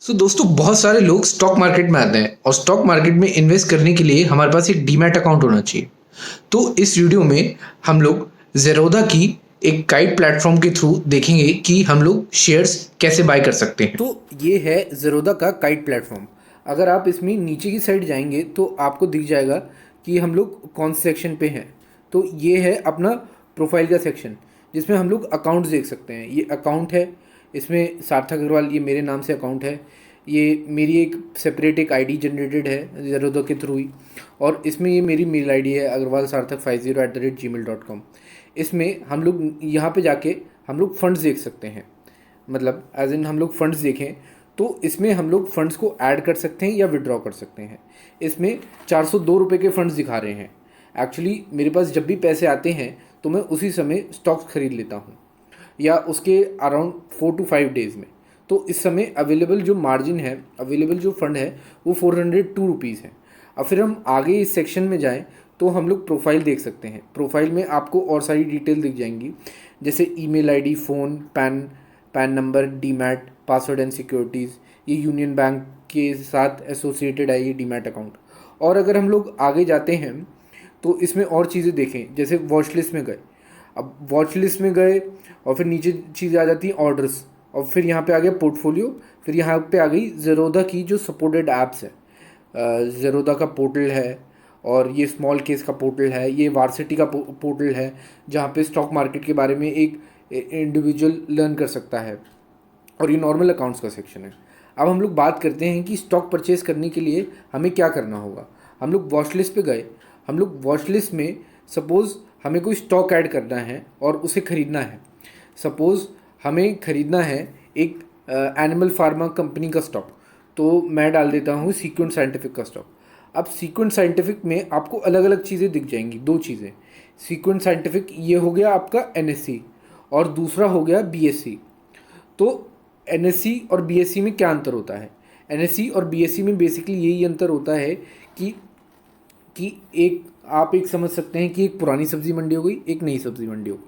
दोस्तों बहुत सारे लोग स्टॉक मार्केट में आते हैं और स्टॉक मार्केट में इन्वेस्ट करने के लिए हमारे पास एक डीमैट अकाउंट होना चाहिए। तो इस वीडियो में हम लोग ज़ेरोधा की एक गाइड प्लेटफॉर्म के थ्रू देखेंगे कि हम लोग शेयर्स कैसे बाय कर सकते हैं। तो ये है ज़ेरोधा का काइट प्लेटफॉर्म। अगर आप इसमें नीचे की साइड जाएंगे तो आपको दिख जाएगा कि हम लोग कौन से सेक्शन पे हैं। तो ये है अपना प्रोफाइल का सेक्शन जिसमें हम लोग अकाउंट्स देख सकते हैं। ये अकाउंट है, इसमें सार्थक अग्रवाल ये मेरे नाम से अकाउंट है। ये मेरी एक सेपरेट एक आईडी जनरेटेड है ज़ेरोधा के थ्रू ही, और इसमें ये मेरी मेल आईडी है अग्रवाल सार्थक 50@gmail.com। इसमें हम लोग यहाँ पे जाके हम लोग फंड्स देख सकते हैं। मतलब एज इन हम लोग फंड्स देखें तो इसमें हम लोग फंड्स को ऐड कर सकते हैं या विड्रॉ कर सकते हैं। इसमें 402 रुपये के फंड्स दिखा रहे हैं। एक्चुअली मेरे पास जब भी पैसे आते हैं तो मैं उसी समय स्टॉक्स खरीद लेता हूँ, या उसके अराउंड 4 to 5 डेज़ में। तो इस समय अवेलेबल जो मार्जिन है, अवेलेबल जो फंड है वो 402 रुपीज़ है। अब फिर हम आगे इस सेक्शन में जाएं तो हम लोग प्रोफाइल देख सकते हैं। प्रोफाइल में आपको और सारी डिटेल दिख जाएंगी, जैसे email ID, phone, pan number, demat, password and securities. ये यूनियन बैंक के साथ एसोसिएटेड है ये डीमैट अकाउंट। और अगर हम लोग आगे जाते हैं तो इसमें और चीज़ें देखें, जैसे वॉच लिस्ट में गए। अब वॉच लिस्ट में गए और फिर नीचे चीज़ें आ जाती हैं ऑर्डर्स, और फिर यहाँ पे आ गया पोर्टफोलियो। फिर यहाँ पे आ गई ज़ेरोधा की जो सपोर्टेड ऐप्स है। ज़ेरोधा का पोर्टल है, और ये स्मॉल केस का पोर्टल है, ये वार्सिटी का पोर्टल है जहाँ पे स्टॉक मार्केट के बारे में एक इंडिविजुअल लर्न कर सकता है। और ये नॉर्मल अकाउंट्स का सेक्शन है। अब हम लोग बात करते हैं कि स्टॉक परचेज़ करने के लिए हमें क्या करना होगा। हम लोग वॉच लिस्ट पे गए। हम लोग वॉच लिस्ट में सपोज़ हमें कोई स्टॉक ऐड करना है और उसे ख़रीदना है। सपोज़ हमें ख़रीदना है एक एनिमल फार्मा कंपनी का स्टॉक, तो मैं डाल देता हूँ सीक्वेंट साइंटिफिक का स्टॉक। अब सीक्वेंट साइंटिफिक में आपको अलग अलग चीज़ें दिख जाएंगी, दो चीज़ें। सीक्वेंट साइंटिफिक ये हो गया आपका एनएससी, और दूसरा हो गया बीएससी। तो एनएससी और बीएससी में क्या अंतर होता है? एनएससी और बीएससी में बेसिकली यही अंतर होता है कि एक आप एक समझ सकते हैं कि एक पुरानी सब्ज़ी मंडी हो गई, एक नई सब्ज़ी मंडी हो गई।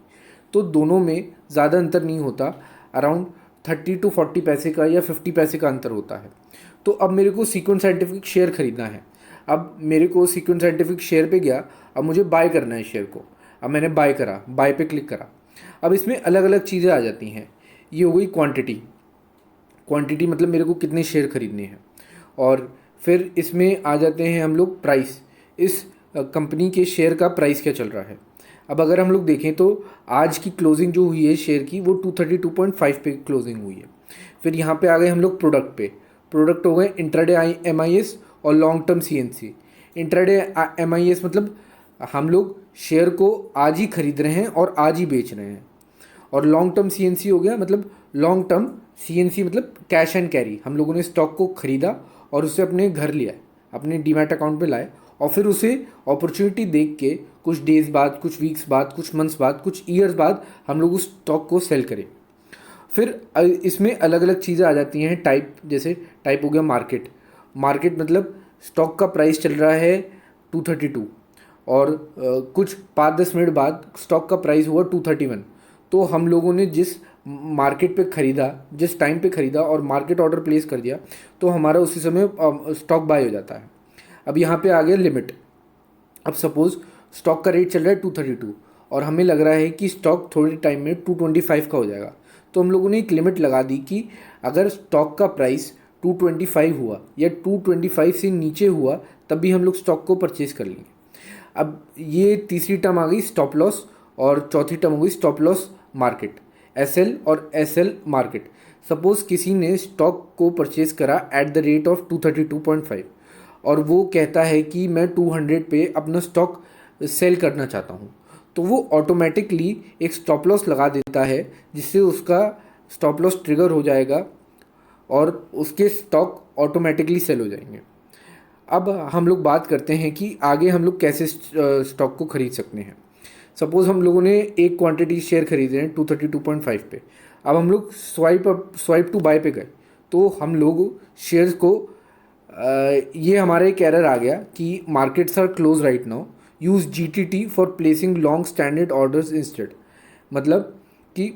तो दोनों में ज़्यादा अंतर नहीं होता, अराउंड 30 to 40 पैसे का या 50 पैसे का अंतर होता है। तो अब मेरे को सीक्वेंट साइंटिफिक शेयर खरीदना है। अब मेरे को सीक्वेंट साइंटिफिक शेयर पे गया, अब मुझे बाय करना है शेयर को। अब मैंने बाय करा, बाय पे क्लिक करा। अब इसमें अलग अलग चीज़ें आ जाती हैं। ये हो गई क्वांटिटी। क्वांटिटी मतलब मेरे को कितने शेयर खरीदने हैं। और फिर इसमें आ जाते हैं हम लोग प्राइस, इस कंपनी के शेयर का प्राइस क्या चल रहा है। अब अगर हम लोग देखें तो आज की क्लोजिंग जो हुई है शेयर की, वो 232.5 पे क्लोजिंग हुई है। फिर यहाँ पे आ गए हम लोग प्रोडक्ट पे। प्रोडक्ट हो गए इंट्राडे एमआईएस और long term CNC. Intraday MIS मतलब हम लोग शेयर को आज ही खरीद रहे हैं और आज ही बेच रहे हैं। और लॉन्ग टर्म सीएनसी हो गया, मतलब लॉन्ग टर्म सीएनसी मतलब कैश एंड कैरी। हम लोगों ने स्टॉक को ख़रीदा और उसे अपने घर लिया, अपने डीमैट अकाउंट पे लाए, और फिर उसे अपॉर्चुनिटी देख के कुछ डेज़ बाद, कुछ वीक्स बाद, कुछ मंथ्स बाद, कुछ ईयर्स बाद हम लोग उस स्टॉक को सेल करें। फिर इसमें अलग अलग चीज़ें आ जाती हैं टाइप। जैसे टाइप हो गया मार्केट। मार्केट मतलब स्टॉक का प्राइस चल रहा है 232, और कुछ 5-10 मिनट बाद स्टॉक का प्राइस हुआ 231। तो हम लोगों ने जिस मार्केट पे ख़रीदा, जिस टाइम पे ख़रीदा और मार्केट ऑर्डर प्लेस कर दिया, तो हमारा उसी समय स्टॉक बाय हो जाता है। अब यहाँ पे आ गया लिमिट। अब सपोज़ स्टॉक का रेट चल रहा है 232 और हमें लग रहा है कि स्टॉक थोड़े टाइम में 225 का हो जाएगा। तो हम लोगों ने एक लिमिट लगा दी कि अगर स्टॉक का प्राइस 225 हुआ या 225 से नीचे हुआ तब भी हम लोग स्टॉक को परचेज़ कर लेंगे। अब ये तीसरी टर्म आ गई स्टॉप लॉस, और चौथी टर्म हो गई स्टॉप लॉस मार्केट, एसएल और एसएल मार्केट। सपोज़ किसी ने स्टॉक को परचेज़ करा एट द रेट ऑफ 232.5, और वो कहता है कि मैं 200 पे अपना स्टॉक सेल करना चाहता हूँ, तो वो ऑटोमेटिकली एक स्टॉप लॉस लगा देता है, जिससे उसका स्टॉप लॉस ट्रिगर हो जाएगा और उसके स्टॉक ऑटोमेटिकली सेल हो जाएंगे। अब हम लोग बात करते हैं कि आगे हम लोग कैसे स्टॉक को ख़रीद सकते हैं। सपोज़ हम लोगों ने एक क्वांटिटी शेयर खरीदे हैं 232.5 पे। अब हम लोग स्वाइप टू बाय पे गए, तो हम लोग शेयर्स को ये हमारा एक एरर आ गया कि markets are close right now, use GTT for placing long standard orders instead. मतलब कि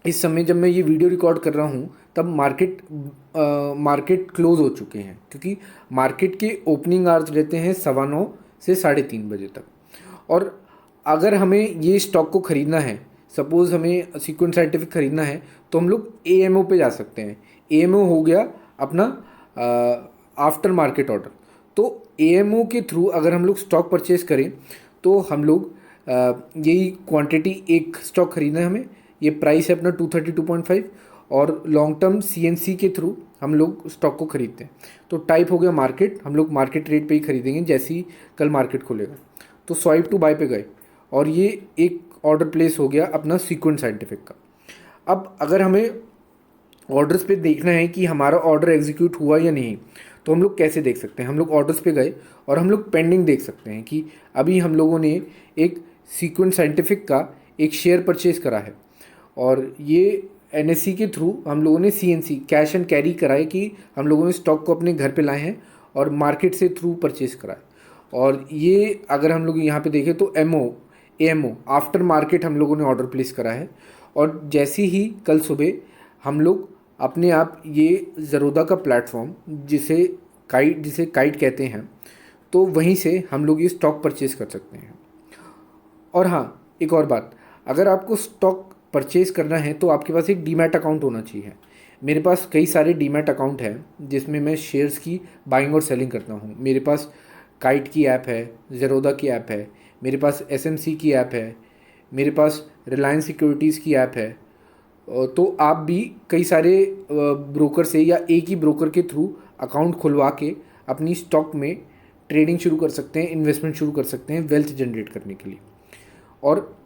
इस समय जब मैं ये वीडियो रिकॉर्ड कर रहा हूँ तब मार्केट क्लोज़ हो चुके हैं, क्योंकि मार्केट के ओपनिंग आवर्स रहते हैं 9:15 से 3:30 बजे तक। और अगर हमें ये स्टॉक को ख़रीदना है, सपोज़ हमें सीक्वेंट साइंटिफिक ख़रीदना है, तो हम लोग AMO पे जा सकते हैं। AMO हो गया अपना आफ्टर मार्केट ऑर्डर। तो AMO के थ्रू अगर हम लोग स्टॉक परचेज़ करें तो हम लोग यही क्वांटिटी, एक स्टॉक ख़रीदना है हमें, ये प्राइस है अपना 232.5, और लॉन्ग टर्म CNC के थ्रू हम लोग स्टॉक को ख़रीदते हैं। तो टाइप हो गया मार्केट, हम लोग मार्केट रेट पे ही ख़रीदेंगे जैसे ही कल मार्केट खुलेगा। तो स्वाइप टू बाय पे गए और ये एक ऑर्डर प्लेस हो गया अपना सीक्वेंट साइंटिफिक का। अब अगर हमें ऑर्डर्स पे देखना है कि हमारा ऑर्डर एग्जीक्यूट हुआ या नहीं, तो हम लोग कैसे देख सकते हैं? हम लोग ऑर्डर्स पे गए और हम लोग पेंडिंग देख सकते हैं कि अभी हम लोगों ने एक सीक्वेंट साइंटिफिक का एक शेयर परचेज करा है, और ये NSE के थ्रू हम लोगों ने CNC कैश एंड कैरी करा है कि हम लोगों ने स्टॉक को अपने घर पे लाए हैं और मार्केट से थ्रू परचेज करा है। और ये अगर हम लोग यहाँ पे देखें तो AMO आफ्टर मार्केट हम लोगों ने ऑर्डर प्लेस करा है। और जैसे ही कल सुबह हम लोग अपने आप ये ज़रोदा का प्लेटफॉर्म जिसे काइट कहते हैं, तो वहीं से हम लोग ये स्टॉक परचेज़ कर सकते हैं। और हाँ, एक और बात, अगर आपको स्टॉक परचेज़ करना है तो आपके पास एक डीमैट अकाउंट होना चाहिए। मेरे पास कई सारे डीमैट अकाउंट हैं जिसमें मैं शेयर्स की बाइंग और सेलिंग करता हूँ। मेरे पास काइट की ऐप है, ज़रोदा की ऐप है, मेरे पास SMC की ऐप है, मेरे पास रिलायंस सिक्योरिटीज़ की ऐप है। तो आप भी कई सारे ब्रोकर से या एक ही ब्रोकर के थ्रू अकाउंट खुलवा के अपनी स्टॉक में ट्रेडिंग शुरू कर सकते हैं, इन्वेस्टमेंट शुरू कर सकते हैं वेल्थ जनरेट करने के लिए। और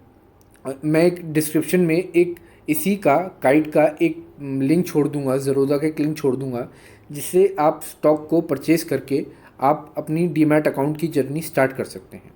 मैं एक डिस्क्रिप्शन में एक इसी का काइट का एक लिंक छोड़ दूंगा, ज़रोदा का एक लिंक छोड़ दूंगा, जिससे आप स्टॉक को परचेज़ करके आप अपनी डीमैट अकाउंट की जर्नी स्टार्ट कर सकते हैं।